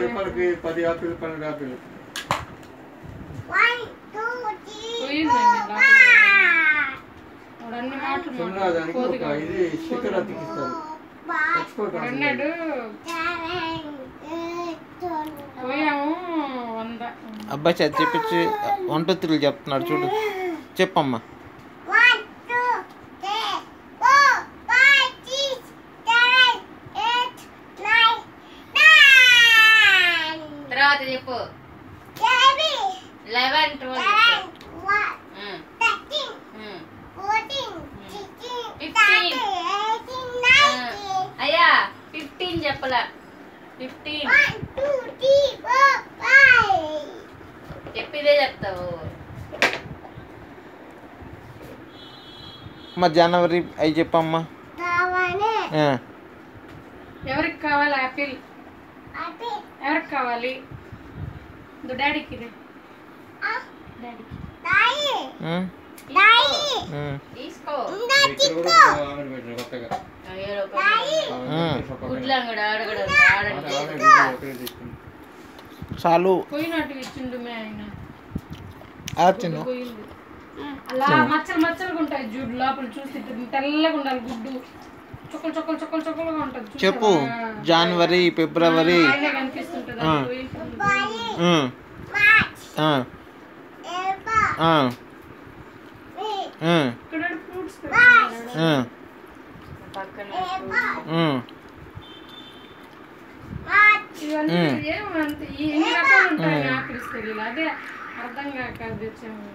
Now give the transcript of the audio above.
రూపాయలకి 10 apple 12 apple. ఇది sticker అతికిస్తారు. అన్నాడు అబ్బాయి చేతి చెప్పించి 1 2 3 చెప్తున్నాడు చూడు. చెప్పమ్మా. తర్వాత చెప్పు 11 12 అయ్యా 15 చెప్పలా 15 చెప్పిదే చెప్తావు. అమ్మా జనవరి అవి చెప్పమ్మా. ఎవరికి కావాలి ఆపిల్? ఎవరికి కావాలి? డాడీకి తీసుకో. చాలు పోయినట్టు ఇచ్చిండు ఆయన. అలా మచ్చలు మచ్చలుగా ఉంటాయి జుడ్డు లోపల చూస్తే తెల్లగా ఉండాలి గుడ్డు. చుక్కలు చుక్కలు చుక్కలు చుక్కలుగా ఉంటుంది. చెప్పు. జనవరి ఫిబ్రవరి కనిపిస్తుంటది. ఇక్కడ ఫ్రూట్స్ పక్కన ఇవన్నీ ఏమంత ఎన్ని రకాలు ఉంటాయి ఆపిల్స్ తెలియదు. అదే అర్థం కాక తెచ్చాము.